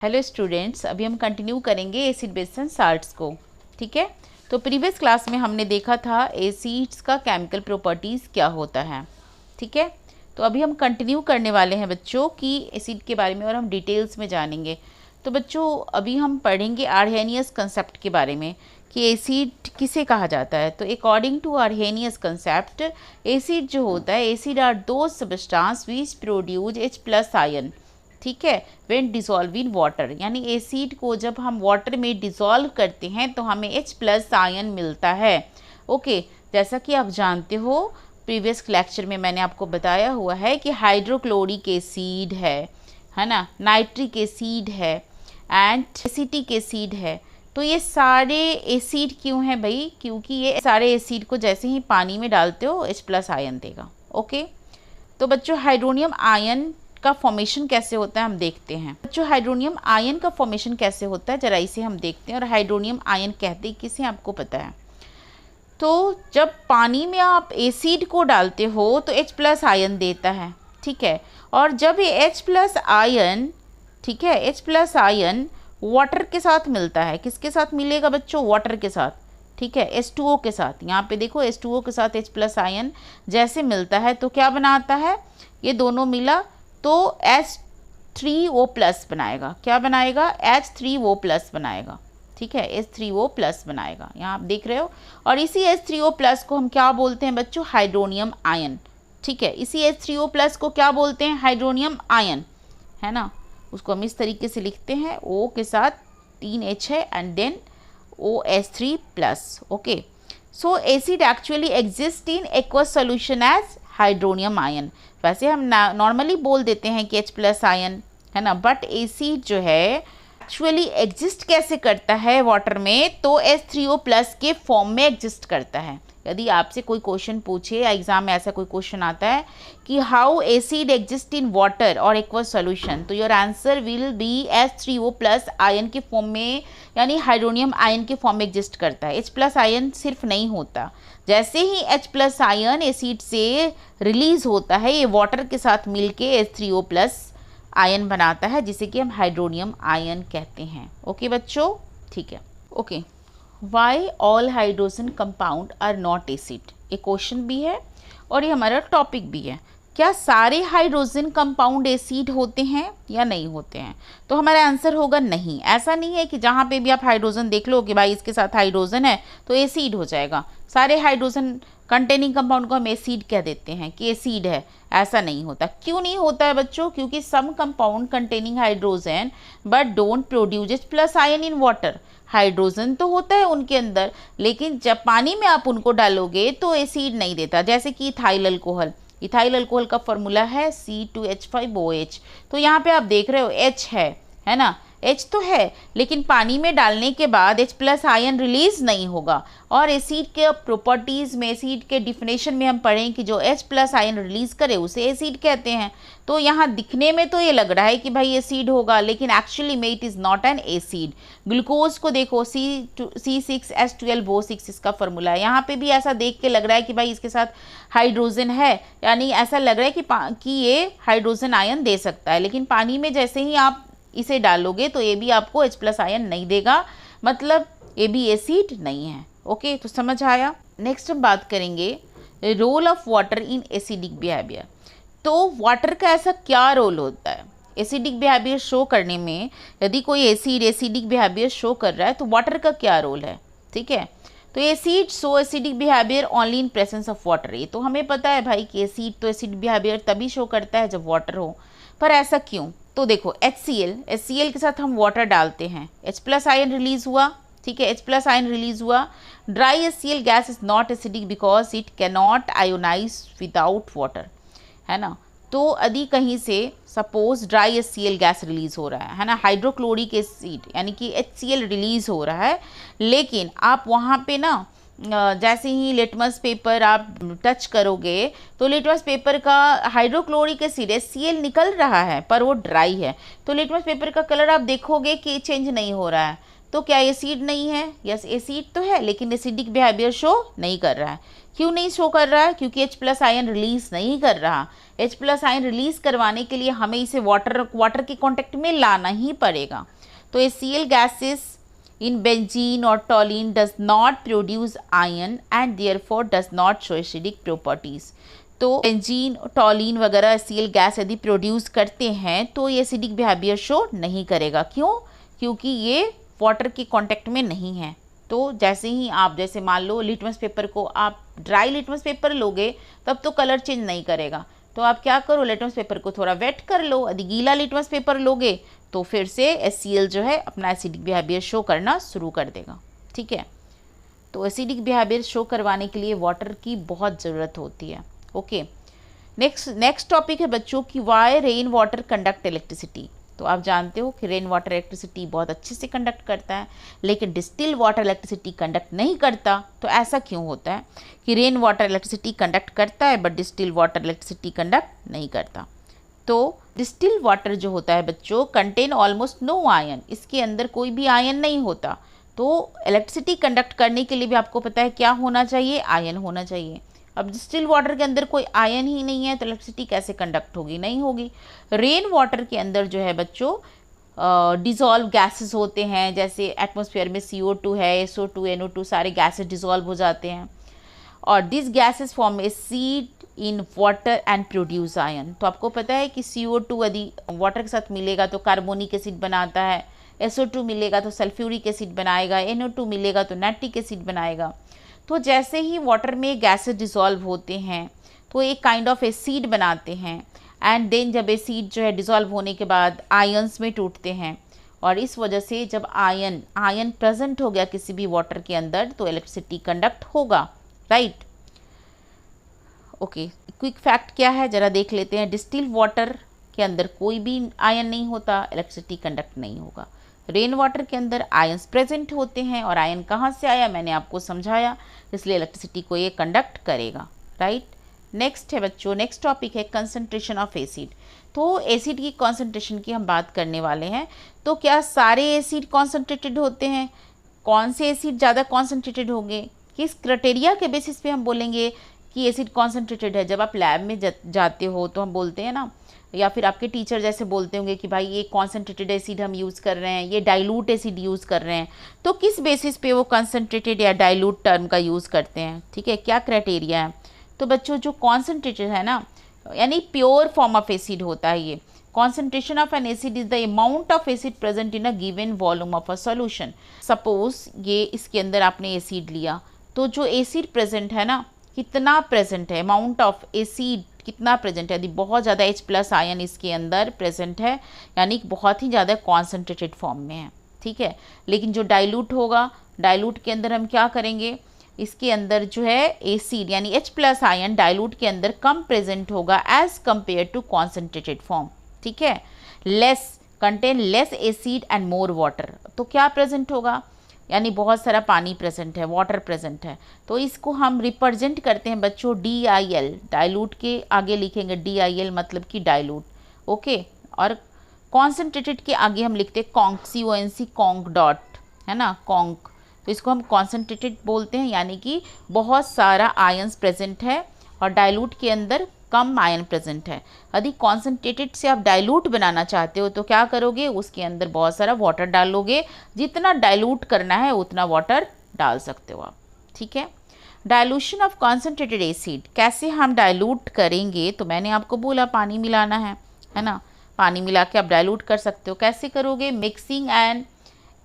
Hello students, अभी हम continue करेंगे एसिड बेस एंड साल्ट्स को। ठीक है, तो प्रीवियस क्लास में हमने देखा था एसिड्स का केमिकल प्रॉपर्टीज़ क्या होता है। ठीक है, तो अभी हम कंटिन्यू करने वाले हैं बच्चों की एसिड के बारे में और हम डिटेल्स में जानेंगे। तो बच्चों अभी हम पढ़ेंगे आर्हेनियस कंसेप्ट के बारे में कि एसिड किसे कहा जाता है। तो according to Arrhenius concept, acid जो होता है, एसिड आर दो substance which produce H+ ion. ठीक है, व्हेन डिज़ोल्व इन वाटर, यानी एसिड को जब हम वाटर में डिज़ोल्व करते हैं तो हमें H+ आयन मिलता है। ओके, जैसा कि आप जानते हो प्रीवियस लेक्चर में मैंने आपको बताया हुआ है कि हाइड्रोक्लोरिक एसिड है ना, नाइट्रिक एसिड है एंड एसिटिक एसिड है। तो ये सारे एसिड क्यों हैं भाई? क्योंकि ये सारे एसिड को जैसे ही पानी में डालते हो H+ आयन देगा। ओके, तो बच्चों हाइड्रोनियम आयन का फॉर्मेशन कैसे होता है हम देखते हैं। बच्चों हाइड्रोनियम आयन का फॉर्मेशन कैसे होता है जरा इसे हम देखते हैं। और हाइड्रोनियम आयन कहते हैं किसे, आपको पता है? तो जब पानी में आप एसिड को डालते हो तो H+ आयन देता है। ठीक है, और जब ये H+ आयन, ठीक है, H+ आयन वाटर के साथ मिलता है, किसके साथ मिलेगा बच्चों? वाटर के साथ। ठीक है, H2O के साथ। यहाँ पे देखो H2O के साथ H+ आयन जैसे मिलता है तो क्या बनाता है? ये दोनों मिला तो H3O+ बनाएगा। क्या बनाएगा? H3O+ बनाएगा। ठीक है, H3O+ बनाएगा, यहाँ आप देख रहे हो। और इसी H3O+ को हम क्या बोलते हैं बच्चों? Hydronium ion. ठीक है, इसी H3O+ को क्या बोलते हैं? हाइड्रोनियम आयन, है ना। उसको हम इस तरीके से लिखते हैं, O के साथ 3 H है and then OH3+। Okay, so acid actually exist in aqueous solution as hydronium ion. वैसे हम नॉर्मली बोल देते हैं कि H+ आयन, है ना, बट एसिड जो है एक्चुअली एग्जिस्ट कैसे करता है वाटर में? तो H3O+ के फॉर्म में एग्जिस्ट करता है। यदि आपसे कोई क्वेश्चन पूछे या एग्जाम में ऐसा कोई क्वेश्चन आता है कि how acid exist in water और एक्वस सॉल्यूशन, तो your answer will be H3O+ ion के फॉर्म में, यानी हाइड्रोनियम आयन के फॉर्म में एग्जिस्ट करता है। H+ आयन सिर्फ नहीं होता, जैसे ही H+ आयन एसिड से रिलीज होता है ये वाटर के साथ मिलके H3O+ आयन बनाता है, जिसे कि हम हाइड्रोनियम आयन कहते हैं। ओके बच्चों, ठीक है। Okay, why all hydrogen compound are not acid, एक क्वेश्चन भी है और ये हमारा टॉपिक भी है। क्या सारे हाइड्रोजन कंपाउंड एसिड होते हैं या नहीं होते हैं? तो हमारा आंसर होगा नहीं। ऐसा नहीं है कि जहाँ पे भी आप हाइड्रोजन देख लो कि भाई इसके साथ हाइड्रोजन है तो एसिड हो जाएगा। सारे हाइड्रोजन कंटेनिंग कंपाउंड को हम एसिड कह देते हैं कि एसिड है, ऐसा नहीं होता। क्यों नहीं होता है बच्चों? क्योंकि some compound containing hydrogen but don't produce H+ ion in water. Hydrogen तो होता है उनके अंदर, लेकिन जब पानी में आप उनको डालोगे तो एसिड नहीं देता। जैसे कि इथाइल अल्कोहल, इथाइल अल्कोहल का फॉर्मूला है C2H5OH। तो यहाँ पे आप देख रहे हो H है ना, H तो है, लेकिन पानी में डालने के बाद H+ आयन रिलीज नहीं होगा। और एसिड के प्रॉपर्टीज़ में, एसिड के डिफिनेशन में हम पढ़ें कि जो H+ आयन रिलीज करे उसे एसिड कहते हैं। तो यहाँ दिखने में तो ये लग रहा है कि भाई एसिड होगा, लेकिन एक्चुअली में it is not an acid. Glucose को देखो, C6H12O6 इसका फॉर्मूला है। यहाँ पे भी ऐसा देख के लग रहा है कि भाई इसके साथ हाइड्रोजन है, यानी ऐसा लग रहा है कि ये हाइड्रोजन आयन दे सकता है, लेकिन पानी में जैसे ही आप इसे डालोगे तो ये भी आपको H+ आयन नहीं देगा, मतलब ये भी एसिड नहीं है। ओके, तो समझ आया। नेक्स्ट हम बात करेंगे role of water in acidic behaviour. तो वाटर का ऐसा क्या रोल होता है एसिडिक बिहेवियर शो करने में? यदि कोई एसिड एसिडिक बिहेवियर शो कर रहा है तो वाटर का क्या रोल है? ठीक है, तो acid show acidic behaviour only in presence of water. ये तो हमें पता है भाई कि एसिड तो एसिड बिहेवियर तभी शो करता है जब वाटर हो, पर ऐसा क्यों? तो देखो HCl के साथ हम वाटर डालते हैं, H+ आयन रिलीज हुआ। ठीक है, H+ आयन रिलीज हुआ। Dry HCl gas is not acidic because it can not ionize without water, है ना। तो यदि कहीं से suppose dry HCl gas release हो रहा है ना, हाइड्रोक्लोरिक एसिड यानी कि HCl रिलीज हो रहा है, लेकिन आप वहाँ पे ना जैसे ही लिटमस पेपर आप टच करोगे तो लिटमस पेपर का हाइड्रोक्लोरिक एसिड HCl निकल रहा है पर वो ड्राई है, तो लिटमस पेपर का कलर आप देखोगे कि चेंज नहीं हो रहा है। तो क्या एसिड नहीं है? यस, एसिड तो है, लेकिन एसिडिक बिहेवियर शो नहीं कर रहा है। क्यों नहीं शो कर रहा है? क्योंकि H+ आयन रिलीज नहीं कर रहा। H+ आयन रिलीज करवाने के लिए हमें इसे वाटर के कांटेक्ट में लाना ही पड़ेगा। तो HCl gases in benzene or toluene does not produce iron and therefore does not show acidic properties। तो बेंजीन, टॉलिन वगैरह HCl गैस यदि प्रोड्यूस करते हैं तो ये एसिडिक बिहेवियर शो नहीं करेगा। क्यों? क्योंकि ये वाटर के कांटेक्ट में नहीं है। तो जैसे ही आप, जैसे मान लो लिटमस पेपर को आप ड्राई लिटमस पेपर लोगे तब तो कलर चेंज नहीं करेगा। तो आप क्या करो, लिटमस पेपर को थोड़ा वेट कर लो। यदि गीला लिटमस पेपर लोगे तो फिर से HCl जो है अपना एसिडिक बिहेवियर शो करना शुरू कर देगा। ठीक है, तो एसिडिक बिहेवियर शो करवाने के लिए वाटर की बहुत ज़रूरत होती है। ओके, नेक्स्ट टॉपिक है बच्चों की why rain water conduct electricity. तो आप जानते हो कि रेन वाटर इलेक्ट्रिसिटी बहुत अच्छे से कंडक्ट करता है, लेकिन डिस्टिल वाटर इलेक्ट्रिसिटी कंडक्ट नहीं करता। तो ऐसा क्यों होता है कि रेन वाटर इलेक्ट्रिसिटी कंडक्ट करता है but distil water electricity conduct नहीं करता? तो डिस्टिल वाटर जो होता है बच्चों कंटेन ऑलमोस्ट नो आयन, इसके अंदर कोई भी आयन नहीं होता। तो इलेक्ट्रिसिटी कंडक्ट करने के लिए भी आपको पता है क्या होना चाहिए? आयन होना चाहिए। अब डिस्टिल वाटर के अंदर कोई आयन ही नहीं है तो इलेक्ट्रिसिटी कैसे कंडक्ट होगी? नहीं होगी। रेन वाटर के अंदर जो है बच्चों डिज़ोल्व गैसेस होते हैं, जैसे एटमॉस्फेयर में CO2 है, SO2, NO2 सारे गैसेस डिज़ोल्व हो जाते हैं और this gases form acid in water and produce ion. तो आपको पता है कि CO2 यदि वाटर के साथ मिलेगा तो कार्बोनिक एसिड बनाता है, SO2 मिलेगा तो सल्फ्यूरिक एसिड बनाएगा, NO2 मिलेगा तो नाइट्रिक एसिड बनाएगा। तो जैसे ही वाटर में गैसेस डिज़ोल्व होते हैं तो एक काइंड ऑफ एसिड बनाते हैं एंड देन जब एसिड जो है डिज़ोल्व होने के बाद आयंस में टूटते हैं और इस वजह से जब आयन प्रेजेंट हो गया किसी भी वाटर के अंदर तो इलेक्ट्रिसिटी कंडक्ट होगा, राइट। ओके, क्विक फैक्ट क्या है ज़रा देख लेते हैं। डिस्टिल वाटर के अंदर कोई भी आयन नहीं होता, इलेक्ट्रिसिटी कंडक्ट नहीं होगा। रेन वाटर के अंदर आयंस प्रेजेंट होते हैं और आयन कहाँ से आया मैंने आपको समझाया, इसलिए इलेक्ट्रिसिटी को ये कंडक्ट करेगा, राइट। नेक्स्ट है बच्चों, नेक्स्ट टॉपिक है कंसंट्रेशन ऑफ एसिड। तो एसिड की कॉन्सेंट्रेशन की हम बात करने वाले हैं। तो क्या सारे एसिड कॉन्सेंट्रेटेड होते हैं? कौन से एसिड ज़्यादा कॉन्सेंट्रेटेड होंगे? किस क्राइटेरिया के बेसिस पे हम बोलेंगे कि एसिड कॉन्सेंट्रेटेड है? जब आप लैब में जाते हो तो हम बोलते हैं ना, या फिर आपके टीचर जैसे बोलते होंगे कि भाई ये कॉन्सेंट्रेटेड एसिड हम यूज़ कर रहे हैं, ये डाइल्यूट एसिड यूज़ कर रहे हैं। तो किस बेसिस पे वो कॉन्सेंट्रेटेड या डाइल्यूट टर्म का यूज़ करते हैं? ठीक है, क्या क्राइटेरिया है? तो बच्चों जो कॉन्सेंट्रेटेड है ना, यानी प्योर फॉर्म ऑफ एसिड होता है ये। Concentration of N acid is the amount of acid present in a given volume of a solution. Suppose ये इसके अंदर आपने एसिड लिया तो जो एसिड प्रेजेंट है ना, कितना प्रेजेंट है, अमाउंट ऑफ एसिड कितना प्रेजेंट है। यदि बहुत ज़्यादा H+ आयन इसके अंदर प्रेजेंट है यानी कि बहुत ही ज़्यादा कॉन्सेंट्रेटेड फॉर्म में है, ठीक है। लेकिन जो डाइल्यूट होगा, डाइल्यूट के अंदर हम क्या करेंगे, इसके अंदर जो है एसिड यानी H+ आयन डाइल्यूट के अंदर कम प्रेजेंट होगा as compare to concentrated form, ठीक है। Less content less acid and more water. तो क्या प्रेजेंट होगा, यानी बहुत सारा पानी प्रेजेंट है, वाटर प्रेजेंट है। तो इसको हम रिप्रेजेंट करते हैं बच्चों DIL, डाइल्यूट के आगे लिखेंगे DIL मतलब कि डाइल्यूट, ओके। और कॉन्सेंट्रेटेड के आगे हम लिखते हैं कॉन्क, CONC, कॉन्क डॉट, है ना, कॉन्क। तो इसको हम कॉन्सेंट्रेटेड बोलते हैं, यानी कि बहुत सारा आयंस प्रेजेंट है और डाइल्यूट के अंदर कम आयन प्रेजेंट है। यदि कॉन्सेंट्रेटेड से आप डाइल्यूट बनाना चाहते हो तो क्या करोगे, उसके अंदर बहुत सारा वाटर डालोगे, जितना डाइल्यूट करना है उतना वाटर डाल सकते हो आप, ठीक है। डाइल्यूशन ऑफ कॉन्सेंट्रेटेड एसिड, कैसे हम डाइल्यूट करेंगे? तो मैंने आपको बोला पानी मिलाना है ना, पानी मिला के आप डाइल्यूट कर सकते हो। कैसे करोगे? Mixing and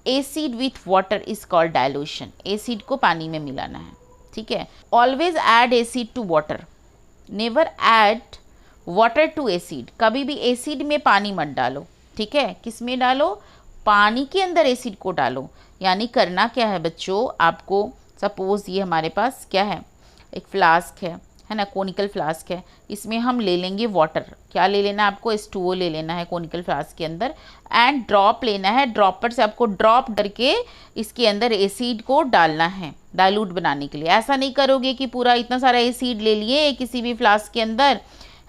acid with water is called dilution. एसिड को पानी में मिलाना है, ठीक है। Always add acid to water, never add water to acid. कभी भी एसिड में पानी मत डालो, ठीक है। किस में डालो? पानी के अंदर एसिड को डालो। यानी करना क्या है बच्चों, आपको सपोज ये हमारे पास क्या है, एक फ्लास्क है ना, कोनिकल फ्लास्क है, इसमें हम ले लेंगे वाटर। क्या ले लेना है आपको? H2O ले लेना है कोनिकल फ्लास्क के अंदर एंड ड्रॉप लेना है। ड्रॉपर से आपको ड्रॉप करके इसके अंदर एसिड को डालना है डाइल्यूट बनाने के लिए। ऐसा नहीं करोगे कि पूरा इतना सारा एसिड ले लिए किसी भी फ्लास्क के अंदर,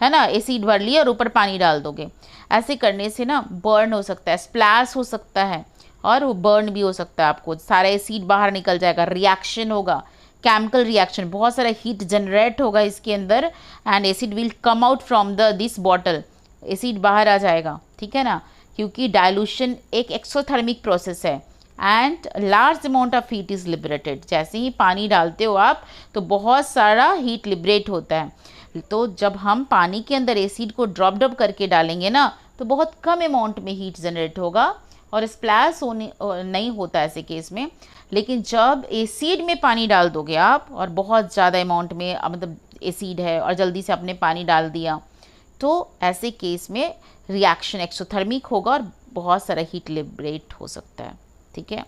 है ना, एसिड भर लिया और ऊपर पानी डाल दोगे। ऐसे करने से ना बर्न हो सकता है, स्प्लैश हो सकता है, और वो बर्न भी हो सकता है, आपको सारा एसिड बाहर निकल जाएगा, रिएक्शन होगा, केमिकल रिएक्शन, बहुत सारा हीट जनरेट होगा इसके अंदर and acid will come out from this bottle, acid बाहर आ जाएगा, ठीक है ना, क्योंकि डाइल्यूशन एक एक्सोथर्मिक प्रोसेस है and large amount of heat is liberated. जैसे ही पानी डालते हो आप तो बहुत सारा हीट लिबरेट होता है। तो जब हम पानी के अंदर एसिड को ड्रॉप करके डालेंगे ना तो बहुत कम अमाउंट में हीट जनरेट होगा और स्प्लैश होने नहीं होता ऐसे केस में। लेकिन जब एसिड में पानी डाल दोगे आप और बहुत ज़्यादा अमाउंट में मतलब एसिड है और जल्दी से आपने पानी डाल दिया तो ऐसे केस में रिएक्शन एक्सोथर्मिक होगा और बहुत सारा हीट लिबरेट हो सकता है, ठीक है।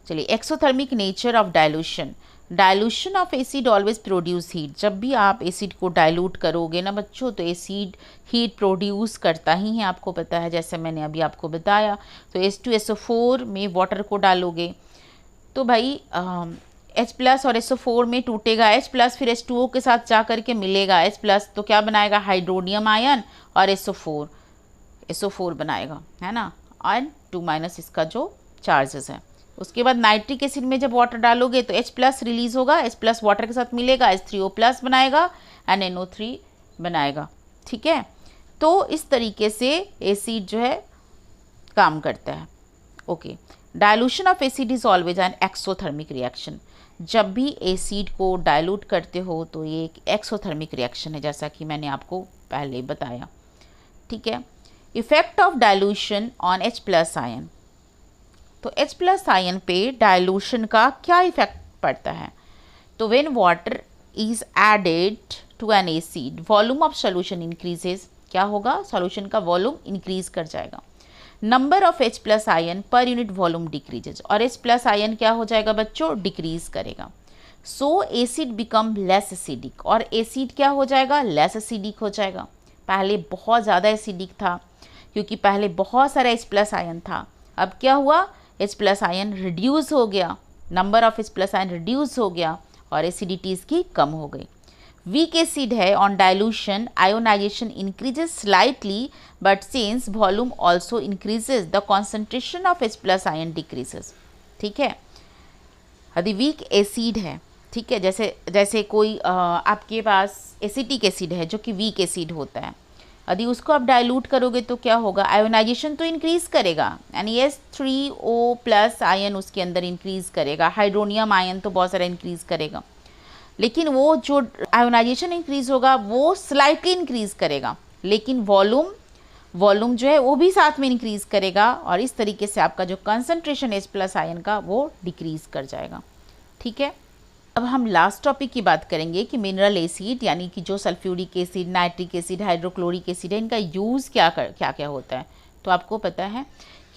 चलिए, exothermic nature of dilution. Dilution of acid always produce heat. जब भी आप एसिड को डाइल्यूट करोगे ना बच्चों तो एसिड हीट प्रोड्यूस करता ही है, आपको पता है, जैसे मैंने अभी आपको बताया। तो H2SO4 में वाटर को डालोगे तो भाई H+ और SO4 में टूटेगा H+, फिर H2O के साथ जा कर के मिलेगा H+, तो क्या बनाएगा, हाइड्रोनियम आयन और SO4 बनाएगा, है ना, और 2- इसका जो चार्जेस है। उसके बाद नाइट्रिक एसिड में जब वाटर डालोगे तो H+ रिलीज होगा, H+ वाटर के साथ मिलेगा, H3O+ बनाएगा एंड NO3 बनाएगा, ठीक है। तो इस तरीके से एसिड जो है काम करता है, okay. Dilution of acid is always an exothermic reaction. जब भी एसिड को डाइल्यूट करते हो तो ये एक एक्सोथर्मिक रिएक्शन है, जैसा कि मैंने आपको पहले बताया, ठीक है। Effect of dilution on H+ ion. तो H+ आयन पे डाइल्यूशन का क्या इफेक्ट पड़ता है, तो when water is added to an acid volume of solution increases. क्या होगा, सॉल्यूशन का वॉल्यूम इंक्रीज कर जाएगा। Number of H+ ion per unit volume decreases, और H+ आयन क्या हो जाएगा बच्चों, डिक्रीज करेगा। So acid become less acidic, और एसिड क्या हो जाएगा, लेस एसिडिक हो जाएगा। पहले बहुत ज़्यादा एसिडिक था क्योंकि पहले बहुत सारा H+ आयन था, अब क्या हुआ, H+ आयन रिड्यूस हो गया, number of H+ ion reduce हो गया और एसिडिटी इसकी कम हो गई। वीक एसिड है, on dilution ionization increases slightly but since volume also increases the concentration of H+ ion decreases, ठीक है। यदि वीक एसिड है, ठीक है, जैसे कोई आपके पास एसिटिक एसिड है जो कि वीक एसिड होता है, यदि उसको आप डाइल्यूट करोगे तो क्या होगा, आयोनाइजेशन तो इंक्रीज करेगा, यानी H3O+ आयन उसके अंदर इंक्रीज करेगा, हाइड्रोनियम आयन तो बहुत सारा इंक्रीज करेगा, लेकिन वो जो आयोनाइजेशन इंक्रीज होगा वो स्लाइटली इंक्रीज करेगा, लेकिन वॉल्यूम जो है वो भी साथ में इंक्रीज करेगा और इस तरीके से आपका जो कंसंट्रेशन H+ आयन का वो डिक्रीज कर जाएगा, ठीक है। अब हम लास्ट टॉपिक की बात करेंगे कि मिनरल एसिड यानी कि जो sulphuric acid, nitric acid, hydrochloric acid है, इनका यूज़ क्या क्या होता है। तो आपको पता है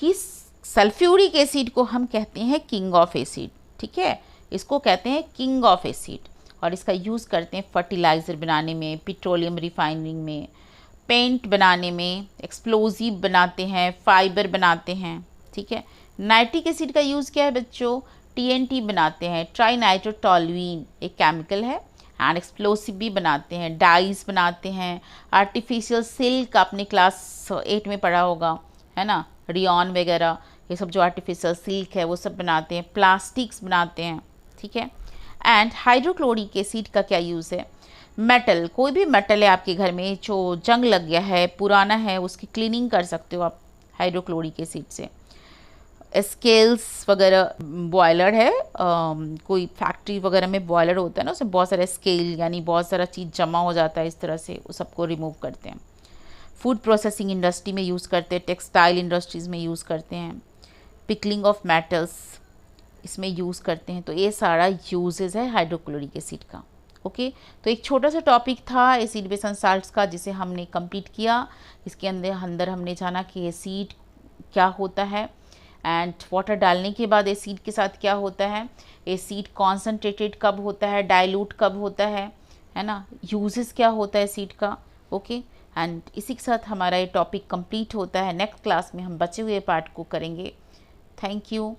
कि सल्फ्यूरिक एसिड को हम कहते हैं किंग ऑफ एसिड, ठीक है, इसको कहते हैं किंग ऑफ एसिड, और इसका यूज़ करते हैं फर्टिलाइज़र बनाने में, पेट्रोलियम रिफाइनिंग में, पेंट बनाने में, एक्सप्लोजिव बनाते हैं, फाइबर बनाते हैं, ठीक है। नाइट्रिक एसिड का यूज़ क्या है बच्चों, TNT बनाते हैं, ट्राइनाइट्रोटोलुइन एक केमिकल है, एंड एक्सप्लोसिव भी बनाते हैं, डाइस बनाते हैं, आर्टिफिशियल सिल्क आपने क्लास 8 में पढ़ा होगा, है ना, रियॉन वगैरह, ये सब जो आर्टिफिशियल सिल्क है वो सब बनाते हैं, प्लास्टिक्स बनाते हैं, ठीक है। एंड हाइड्रोक्लोरिक एसिड का क्या यूज़ है, मेटल, कोई भी मेटल है आपके घर में जो जंग लग गया है, पुराना है, उसकी क्लीनिंग कर सकते हो आप हाइड्रोक्लोरिक एसिड से। स्केल्स वगैरह, बॉयलर है, कोई फैक्ट्री वगैरह में बॉयलर होता है ना, उसमें बहुत सारा स्केल यानी बहुत सारा चीज़ जमा हो जाता है, इस तरह से उस सबको रिमूव करते हैं। फूड प्रोसेसिंग इंडस्ट्री में यूज़ करते हैं, टेक्सटाइल इंडस्ट्रीज़ में यूज़ करते हैं, पिकलिंग ऑफ मेटल्स इसमें यूज़ करते हैं। तो ये सारा यूजेस है हाइड्रोक्लोरिक एसिड का, ओके। तो एक छोटा सा टॉपिक था एसिड बेस एंड साल्ट्स का जिसे हमने कंप्लीट किया। इसके अंदर हमने जाना कि एसिड क्या होता है एंड वाटर डालने के बाद एसिड के साथ क्या होता है, एसिड कॉन्सनट्रेटेड कब होता है, डाइल्यूट कब होता है ना, यूजेस क्या होता है एसिड का, ओके। एंड इसी के साथ हमारा ये टॉपिक कंप्लीट होता है। नेक्स्ट क्लास में हम बचे हुए पार्ट को करेंगे। Thank you.